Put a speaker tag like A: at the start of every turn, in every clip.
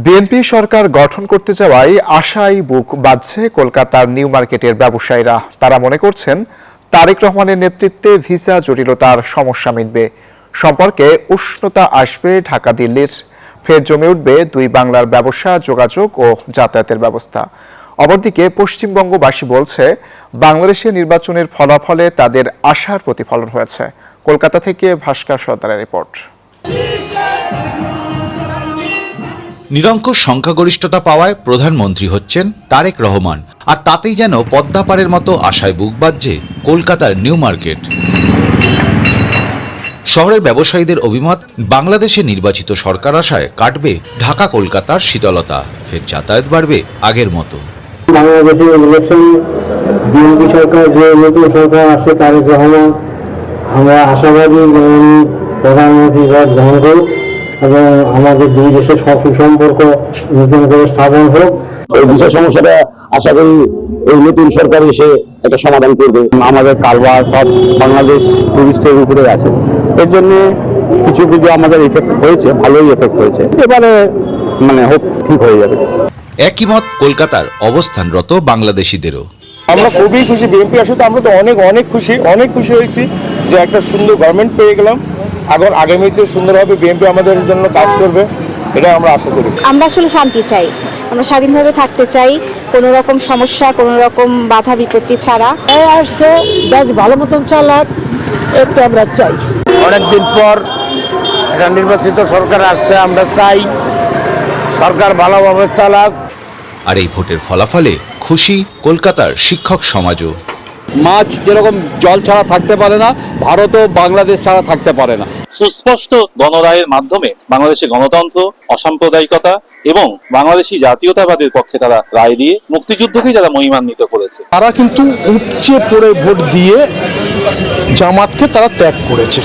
A: BNP সরকার গঠন করতে যাওয়ায় আশায় বুক বাঁধছে কলকাতার নিউ মার্কেটের ব্যবসায়ীরা। তারা মনে করছেন তারেক রহমানের নেতৃত্বে ভিসা জটিলতার সমস্যা মিটবে, সম্পর্কে উষ্ণতা আসবে ঢাকা দিল্লির, ফের জমে উঠবে দুই বাংলার ব্যবসা, যোগাযোগ ও যাতায়াতের ব্যবস্থা। অপরদিকে পশ্চিমবঙ্গবাসী বলছে বাংলাদেশের নির্বাচনের ফলাফলে তাদের আশার প্রতিফলন হয়েছে। কলকাতা থেকে ভাস্কর সর্দারের রিপোর্ট।
B: নিরঙ্কুশ সংখ্যাগরিষ্ঠতা পাওয়ায় প্রধানমন্ত্রী হচ্ছেন তারেক রহমান, আর তাতেই যেন পদ্মাপাড়ের মতো আশায় বুক বাঁধছে কলকাতার নিউ মার্কেট। শহরের ব্যবসায়ীদের অভিমত, বাংলাদেশে নির্বাচিত সরকার আসায় কাটবে ঢাকা কলকাতার শীতলতা, ফের যাতায়াত বাড়বে আগের মতো।
C: বাংলাদেশের ইলেকশন বিএনপি সরকার, যে নতুন সরকার আসছে তারেক রহমান, আমরা আশাবাদী প্রধানমন্ত্রী পদ গ্রহণ করুক এবং আমাদের দুই দেশের সুসম্পর্ক নতুন করে স্থাপন হোক।
D: এই বিষয় সমস্যাটা আশা করি এই নতুন সরকার এসে একটা সমাধান করবে। আমাদের কারবার সব বাংলাদেশ টুরিস্টের উপরে আছে, এর জন্য কিছু কিছু আমাদের এফেক্ট হয়েছে, ভালোই এফেক্ট হয়েছে। এবারে হোক ঠিক হয়ে যাবে।
B: একই মত কলকাতার অবস্থানরত বাংলাদেশিদেরও।
E: আমরা খুবই খুশি, বিএনপি আসলে আমরা তো অনেক খুশি হয়েছি যে একটা সুন্দর গভর্নমেন্ট পেয়ে গেলাম। এখন আগামীতে সুন্দরভাবে বিএনপি আমাদের জন্য কাজ করবে, এটা আমরা আশা করি।
F: আমরা আসলে শান্তি চাই, আমরা স্বাধীনভাবে থাকতে চাই, কোনো রকম সমস্যা, কোনো রকম বাধা বিপত্তি ছাড়া।
C: আসছে দেশ ভালো মতন চালাক, একটু আমরা চাই।
E: অনেকদিন পর একটা নির্বাচিত সরকার আসছে, আমরা চাই সরকার ভালোভাবে চালাক।
B: আর এই ভোটের ফলাফলে খুশি কলকাতার শিক্ষক সমাজও।
G: মাছ যেরকম জল ছাড়া থাকতে পারে না, ভারতও বাংলাদেশ ছাড়া থাকতে পারে না।
H: সুস্পষ্ট গণরায়ের মাধ্যমে বাংলাদেশের গণতন্ত্র, অসাম্প্রদায়িকতা এবং বাংলাদেশি জাতীয়তাবাদের পক্ষে তারা রায় দিয়ে মুক্তিযুদ্ধকেই তারা মহিমান্বিত করেছে।
I: তারা কিন্তু উপচে পড়ে ভোট দিয়ে জামাতকে তারা ত্যাগ করেছে।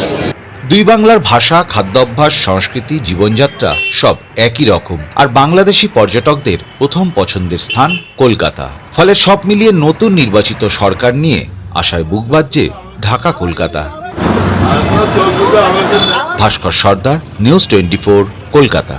B: দুই বাংলার ভাষা, খাদ্যাভ্যাস, সংস্কৃতি, জীবনযাত্রা সব একই রকম, আর বাংলাদেশি পর্যটকদের প্রথম পছন্দের স্থান কলকাতা। ফলে সব মিলিয়ে নতুন নির্বাচিত সরকার নিয়ে আশায় বুক বাঁধছে ঢাকা কলকাতা। ভাস্কর সর্দার, নিউজ 24, কলকাতা।